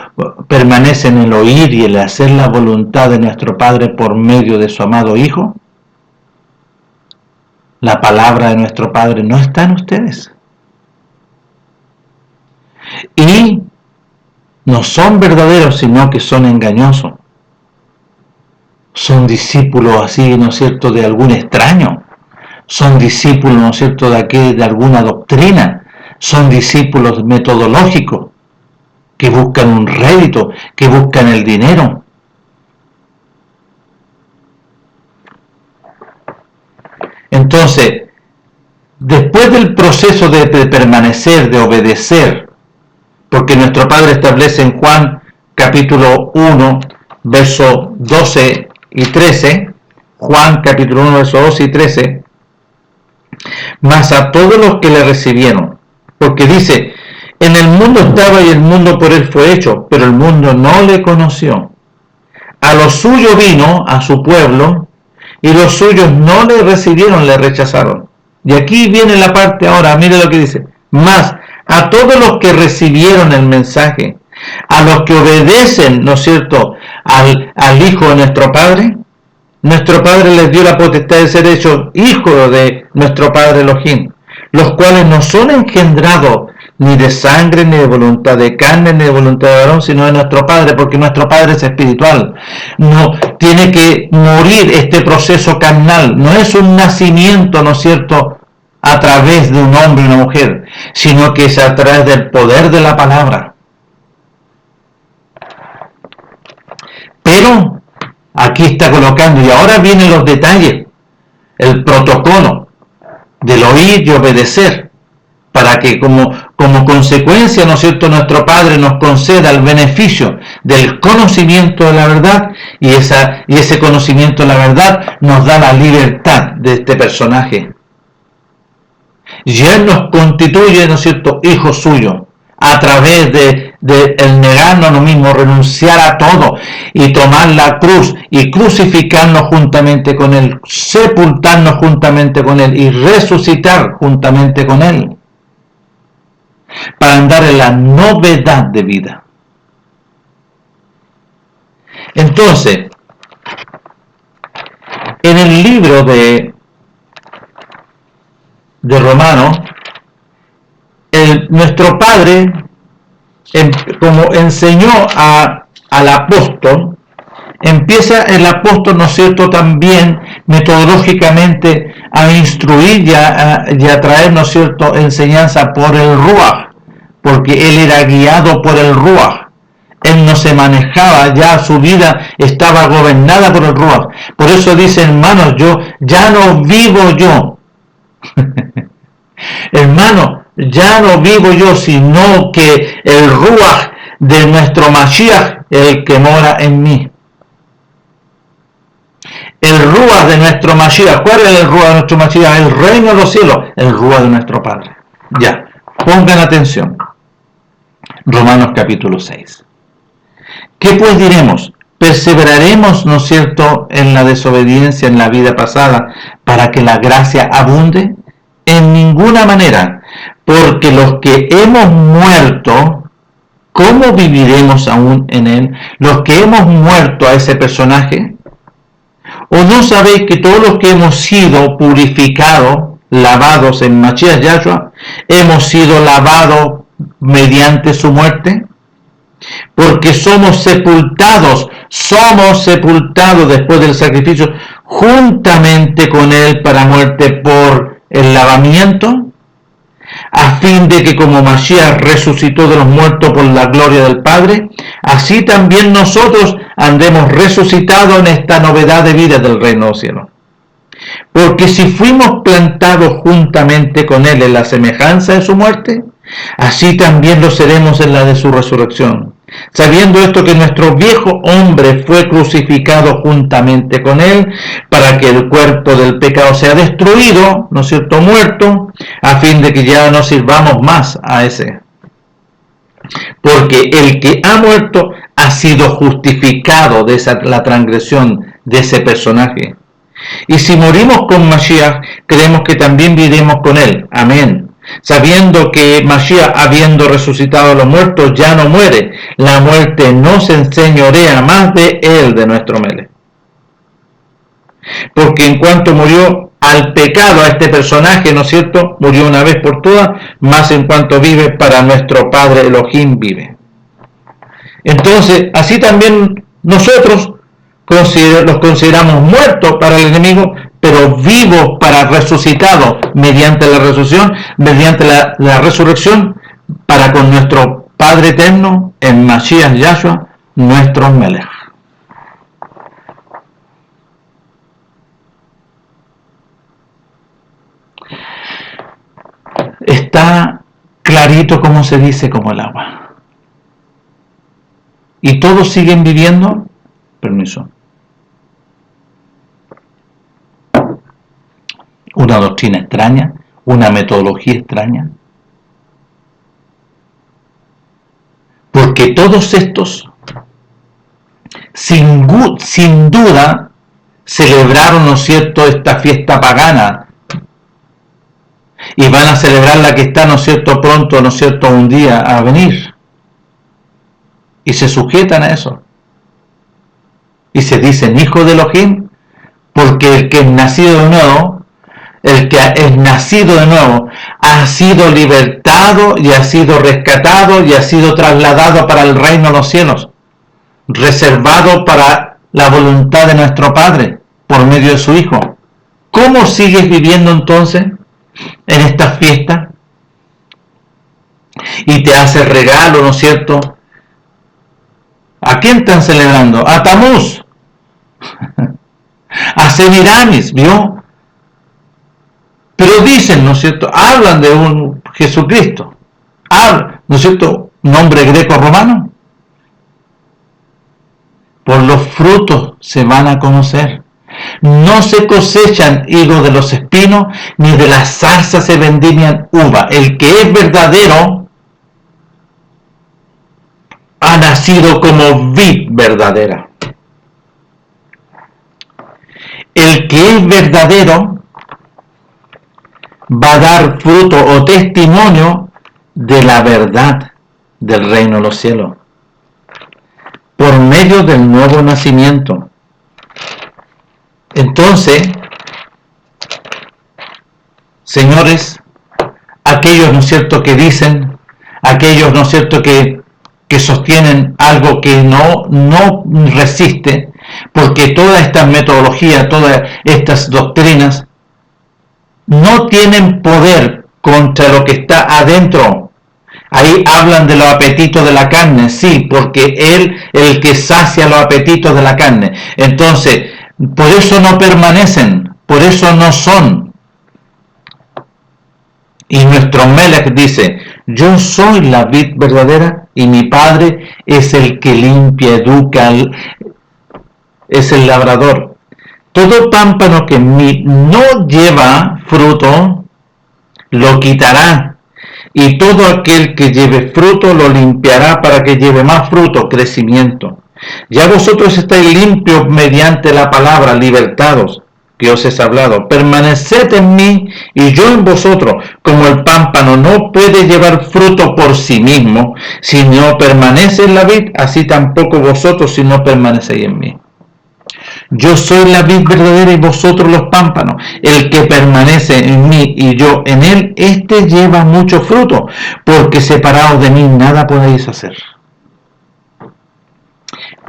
permanecen en el oír y el hacer la voluntad de nuestro Padre por medio de su amado Hijo, la palabra de nuestro Padre no está en ustedes. Y no son verdaderos, sino que son engañosos. Son discípulos así, ¿no es cierto?, de algún extraño. Son discípulos, ¿no es cierto?, de alguna doctrina. Son discípulos metodológicos que buscan un rédito, que buscan el dinero. Entonces, después del proceso de permanecer, de obedecer, porque nuestro Padre establece en Juan capítulo 1, versos 12 y 13, Juan capítulo 1, versos 12 y 13, mas a todos los que le recibieron, porque dice, en el mundo estaba y el mundo por él fue hecho, pero el mundo no le conoció. A lo suyo vino, a su pueblo, y los suyos no le recibieron, le rechazaron. Y aquí viene la parte ahora, mire lo que dice, mas a todos los que recibieron el mensaje, a los que obedecen, ¿no es cierto?, al Hijo de nuestro Padre les dio la potestad de ser hechos hijos de nuestro Padre Elohim, los cuales no son engendrados ni de sangre, ni de voluntad de carne, ni de voluntad de varón, sino de nuestro Padre, porque nuestro Padre es espiritual. No tiene que morir este proceso carnal, no es un nacimiento, ¿no es cierto?, a través de un hombre y una mujer, sino que es a través del poder de la palabra. Pero aquí está colocando, y ahora vienen los detalles, el protocolo del oír y obedecer, para que como consecuencia, ¿no es cierto?, nuestro Padre nos conceda el beneficio del conocimiento de la verdad, y ese conocimiento de la verdad nos da la libertad de este personaje. Y Él nos constituye, ¿no es cierto?, hijos suyos, a través de el negarnos a nosotros mismos, renunciar a todo y tomar la cruz y crucificarnos juntamente con Él, sepultarnos juntamente con Él y resucitar juntamente con Él, para andar en la novedad de vida. Entonces, en el libro de Romanos, nuestro Padre, como enseñó al apóstol, empieza el apóstol, ¿no es cierto?, también metodológicamente a instruir y a traer, ¿no es cierto?, enseñanza por el Ruach, porque él era guiado por el Ruach. Él no se manejaba, ya su vida estaba gobernada por el Ruach. Por eso dice, hermanos, ya no vivo yo. Hermano, ya no vivo yo, sino que el Ruach de nuestro Mashiach es el que mora en mí. El Ruach de nuestro Mashiach, ¿cuál es el Ruach de nuestro Mashiach? El reino de los cielos, el Ruach de nuestro Padre. Ya, pongan atención. Romanos capítulo 6. ¿Qué pues diremos? ¿Perseveraremos, no es cierto, en la desobediencia en la vida pasada para que la gracia abunde? En ninguna manera, porque los que hemos muerto, ¿cómo viviremos aún en él? Los que hemos muerto a ese personaje, ¿o no sabéis que todos los que hemos sido purificados, lavados en Mashiach Yahshua, hemos sido lavados mediante su muerte? Porque somos sepultados después del sacrificio juntamente con él para muerte por el lavamiento, a fin de que como Mashiach resucitó de los muertos por la gloria del Padre, así también nosotros andemos resucitados en esta novedad de vida del reino de los cielos. Porque si fuimos plantados juntamente con Él en la semejanza de su muerte, así también lo seremos en la de su resurrección. Sabiendo esto, que nuestro viejo hombre fue crucificado juntamente con Él, para que el cuerpo del pecado sea destruido, ¿no es cierto?, muerto, a fin de que ya no sirvamos más a ese. Porque el que ha muerto ha sido justificado de la transgresión de ese personaje. Y si morimos con Mashiach, creemos que también viviremos con Él. Amén. Sabiendo que Mashiach, habiendo resucitado a los muertos, ya no muere. La muerte no se enseñorea más de Él, de nuestro Melech. Porque en cuanto murió al pecado, a este personaje, ¿no es cierto?, murió una vez por todas, más en cuanto vive, para nuestro Padre Elohim vive. Entonces, así también nosotros los consideramos muertos para el enemigo, pero vivos para resucitados mediante la resurrección, para con nuestro Padre eterno en Mashiach Yahshua, nuestro Melech. Está clarito como se dice, como el agua. ¿Y todos siguen viviendo? Permiso. Una doctrina extraña, una metodología extraña. Porque todos estos, sin duda, celebraron, ¿no es cierto?, esta fiesta pagana. Y van a celebrar la que está, ¿no es cierto?, pronto, ¿no es cierto?, un día a venir. Y se sujetan a eso. Y se dicen hijos de Elohim, porque el que es nacido de nuevo, ha sido libertado y ha sido rescatado y ha sido trasladado para el reino de los cielos, reservado para la voluntad de nuestro Padre por medio de su Hijo. ¿Cómo sigues viviendo entonces en esta fiesta? Y te hace regalo, ¿no es cierto? ¿A quién están celebrando? A Tamuz, a Semiramis, ¿vio? Pero dicen, ¿no es cierto?, hablan de un Jesucristo, ¿no es cierto?, nombre greco-romano. Por los frutos se van a conocer. No se cosechan higos de los espinos, ni de las zarzas se vendimian uva. El que es verdadero ha nacido como vid verdadera. El que es verdadero va a dar fruto o testimonio de la verdad del reino de los cielos por medio del nuevo nacimiento. Entonces, señores, aquellos, ¿no es cierto?, que dicen, aquellos, ¿no es cierto?, que sostienen algo que no resiste, porque toda esta metodología, todas estas doctrinas no tienen poder contra lo que está adentro. Ahí hablan de los apetitos de la carne, sí, porque Él es el que sacia los apetitos de la carne. Entonces, por eso no permanecen, por eso no son. Y nuestro Melech dice, yo soy la vid verdadera y mi Padre es el que limpia, educa, es el labrador. Todo pámpano que en mí no lleva fruto, lo quitará, y todo aquel que lleve fruto lo limpiará para que lleve más fruto, crecimiento. Ya vosotros estáis limpios mediante la palabra, libertados, que os he hablado. Permaneced en mí y yo en vosotros. Como el pámpano no puede llevar fruto por sí mismo, si no permanece en la vid, así tampoco vosotros si no permanecéis en mí. Yo soy la vid verdadera y vosotros los pámpanos. El que permanece en mí y yo en él, éste lleva mucho fruto, porque separados de mí nada podéis hacer.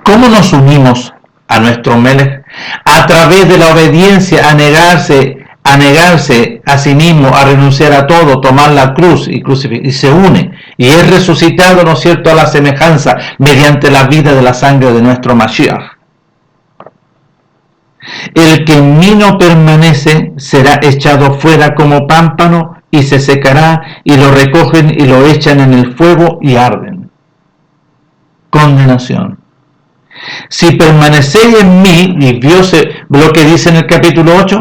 ¿Cómo nos unimos a nuestro Melech? A través de la obediencia, a negarse a negarse a sí mismo, a renunciar a todo, tomar la cruz y se une, y es resucitado, ¿no es cierto?, a la semejanza mediante la vida de la sangre de nuestro Mashiach. El que en mí no permanece será echado fuera como pámpano y se secará, y lo recogen y lo echan en el fuego y arden. Condenación. Si permanecéis en mí, y Dios lo que dice en el capítulo 8,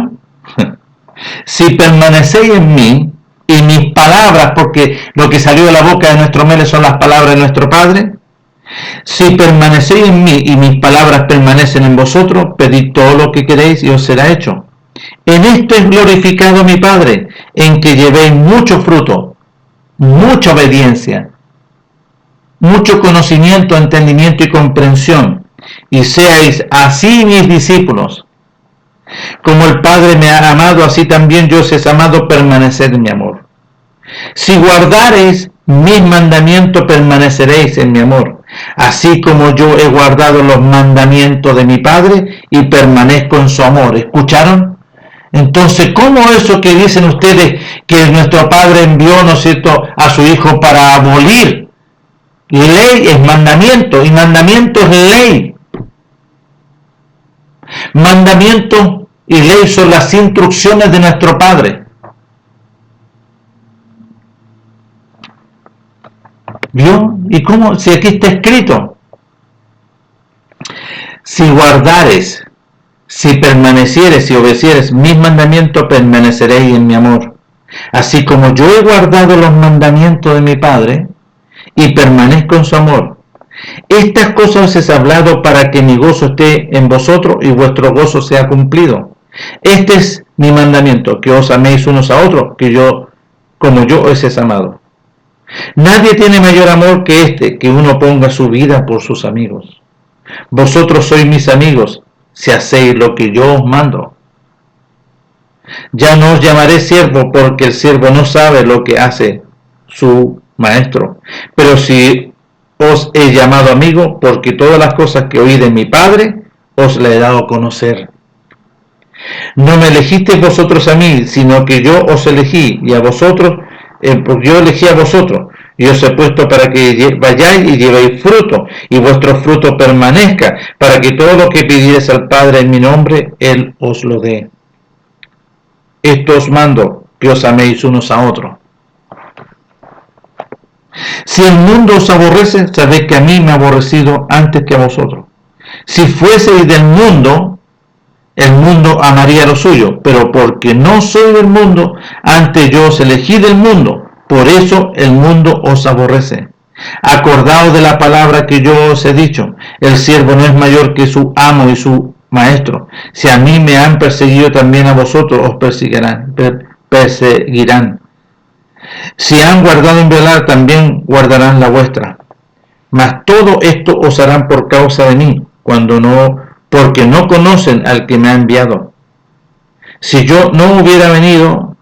si permanecéis en mí y mis palabras, porque lo que salió de la boca de nuestro Mele son las palabras de nuestro Padre, si permanecéis en mí y mis palabras permanecen en vosotros, pedid todo lo que queréis y os será hecho. En esto es glorificado mi Padre, en que llevéis mucho fruto, mucha obediencia, mucho conocimiento, entendimiento y comprensión, y seáis así mis discípulos. Como el Padre me ha amado, así también yo os he amado, permaneced en mi amor. Si guardareis mis mandamientos, permaneceréis en mi amor, así como yo he guardado los mandamientos de mi Padre y permanezco en su amor. ¿Escucharon? Entonces, ¿cómo eso que dicen ustedes que nuestro Padre envió, ¿no es cierto?, a su Hijo para abolir? Ley es mandamiento, y mandamiento es ley. Mandamiento y ley son las instrucciones de nuestro Padre. ¿Vio? ¿Y cómo? Si aquí está escrito. Si guardares, si permanecieres y obedecieres mis mandamientos, permaneceréis en mi amor. Así como yo he guardado los mandamientos de mi Padre y permanezco en su amor. Estas cosas os he hablado para que mi gozo esté en vosotros y vuestro gozo sea cumplido. Este es mi mandamiento, que os améis unos a otros, que yo, como yo os he amado. Nadie tiene mayor amor que este, que uno ponga su vida por sus amigos. Vosotros sois mis amigos, si hacéis lo que yo os mando. Ya no os llamaré siervo, porque el siervo no sabe lo que hace su maestro. Pero si os he llamado amigo, porque todas las cosas que oí de mi Padre, os las he dado a conocer. No me elegisteis vosotros a mí, sino que yo os elegí, y a vosotros, yo elegí a vosotros, y os he puesto para que vayáis y llevéis fruto, y vuestro fruto permanezca, para que todo lo que pidierais al Padre en mi nombre, Él os lo dé. Esto os mando, que os améis unos a otros. Si el mundo os aborrece, sabed que a mí me ha aborrecido antes que a vosotros. Si fueseis del mundo, el mundo amaría lo suyo, pero porque no soy del mundo, antes yo os elegí del mundo, por eso el mundo os aborrece. Acordaos de la palabra que yo os he dicho, el siervo no es mayor que su amo y su maestro. Si a mí me han perseguido, también a vosotros os perseguirán. Si han guardado en velar, también guardarán la vuestra. Mas todo esto os harán por causa de mí, porque no conocen al que me ha enviado. Si yo no hubiera venido,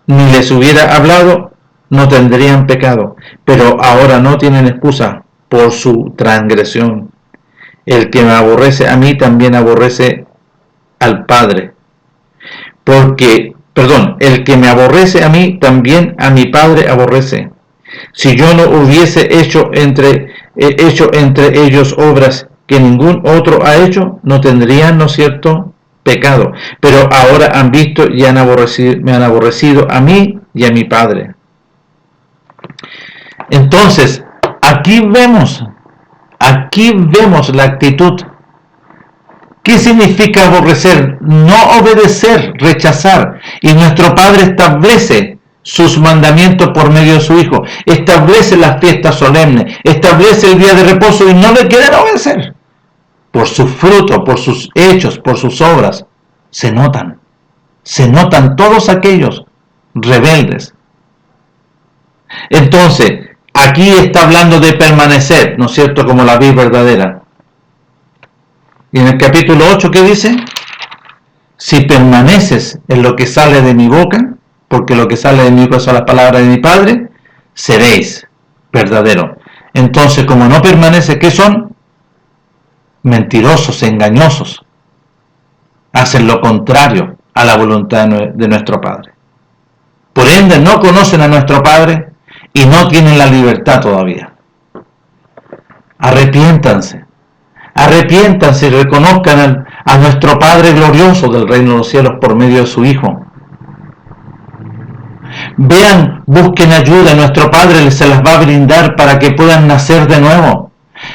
ni les hubiera hablado, no tendrían pecado, pero ahora no tienen excusa por su transgresión. El que me aborrece a mí también aborrece al Padre. El que me aborrece a mí también a mi Padre aborrece. Si yo no hubiese hecho entre ellos obras que ningún otro ha hecho, no tendrían, ¿no es cierto?, pecado. Pero ahora han visto y me han aborrecido a mí y a mi Padre. Entonces, aquí vemos la actitud. ¿Qué significa aborrecer? No obedecer, rechazar. Y nuestro Padre establece sus mandamientos por medio de su Hijo. Establece las fiestas solemnes. Establece el día de reposo y no le quieren obedecer. Por su fruto, por sus hechos, por sus obras, se notan. Se notan todos aquellos rebeldes. Entonces, aquí está hablando de permanecer, ¿no es cierto?, como la vida verdadera. Y en el capítulo 8, ¿qué dice? Si permaneces en lo que sale de mi boca, porque lo que sale de mi boca son las palabras de mi Padre, seréis verdaderos. Entonces, como no permanece, ¿qué son? Mentirosos, engañosos. Hacen lo contrario a la voluntad de nuestro Padre. Por ende, no conocen a nuestro Padre y no tienen la libertad todavía. Arrepiéntanse y reconozcan a nuestro Padre glorioso del reino de los cielos por medio de su Hijo. Vean, busquen ayuda, nuestro Padre se las va a brindar para que puedan nacer de nuevo.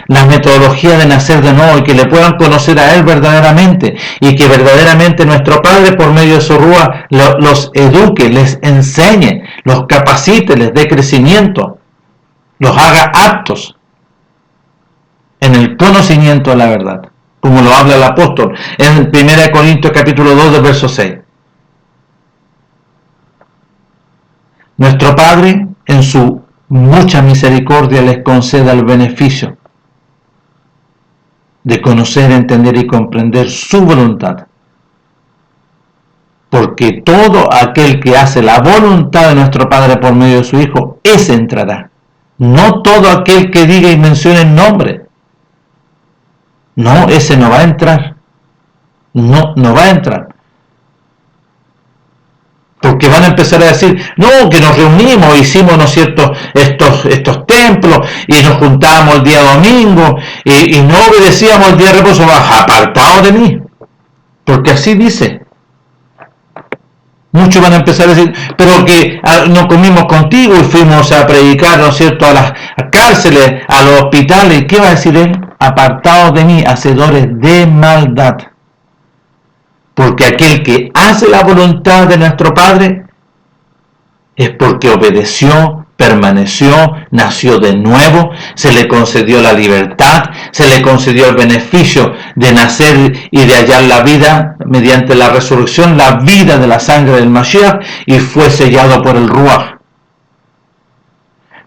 La metodología de nacer de nuevo y que le puedan conocer a Él verdaderamente y que verdaderamente nuestro Padre por medio de su Rúa los eduque, les enseñe, los capacite, les dé crecimiento, los haga aptos en el conocimiento de la verdad, como lo habla el apóstol en 1 Corintios capítulo 2 del verso 6. Nuestro Padre en su mucha misericordia les conceda el beneficio de conocer, entender y comprender su voluntad. Porque todo aquel que hace la voluntad de nuestro Padre por medio de su Hijo, ese entrará. No todo aquel que diga y mencione el nombre. No, ese no va a entrar. No va a entrar. Porque van a empezar a decir, no, que nos reunimos, hicimos, ¿no es cierto?, estos templos, y nos juntábamos el día domingo, y no obedecíamos el día de reposo, apartados de mí. Porque así dice. Muchos van a empezar a decir, pero que nos comimos contigo y fuimos a predicar, ¿no es cierto?, a las cárceles, a los hospitales. ¿Qué va a decir él? Apartados de mí, hacedores de maldad. Porque aquel que hace la voluntad de nuestro Padre es porque obedeció, permaneció, nació de nuevo, se le concedió la libertad, se le concedió el beneficio de nacer y de hallar la vida mediante la resurrección, la vida de la sangre del Mashiach, y fue sellado por el Ruach.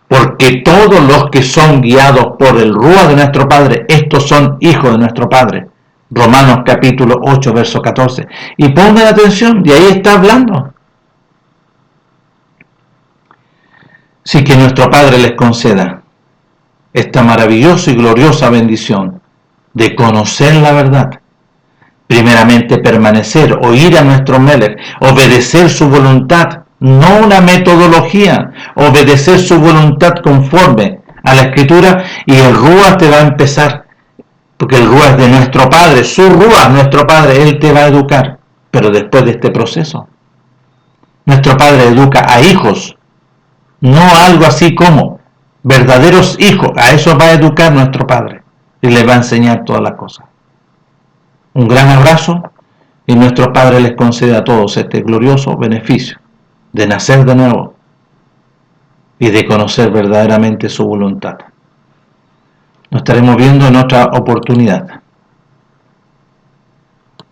Porque todos los que son guiados por el Ruach de nuestro Padre, estos son hijos de nuestro Padre. Romanos capítulo 8, verso 14. Y pongan atención, de ahí está hablando. Sí, que nuestro Padre les conceda esta maravillosa y gloriosa bendición de conocer la verdad. Primeramente permanecer, oír a nuestro Melech, obedecer su voluntad, no una metodología, obedecer su voluntad conforme a la Escritura, y el Ruach te va a empezar. Porque el Ruach es de nuestro Padre, su Ruach, nuestro Padre, Él te va a educar, pero después de este proceso. Nuestro Padre educa a hijos, no algo así como verdaderos hijos, a eso va a educar nuestro Padre y les va a enseñar todas las cosas. Un gran abrazo y nuestro Padre les concede a todos este glorioso beneficio de nacer de nuevo y de conocer verdaderamente su voluntad. Nos estaremos viendo en otra oportunidad.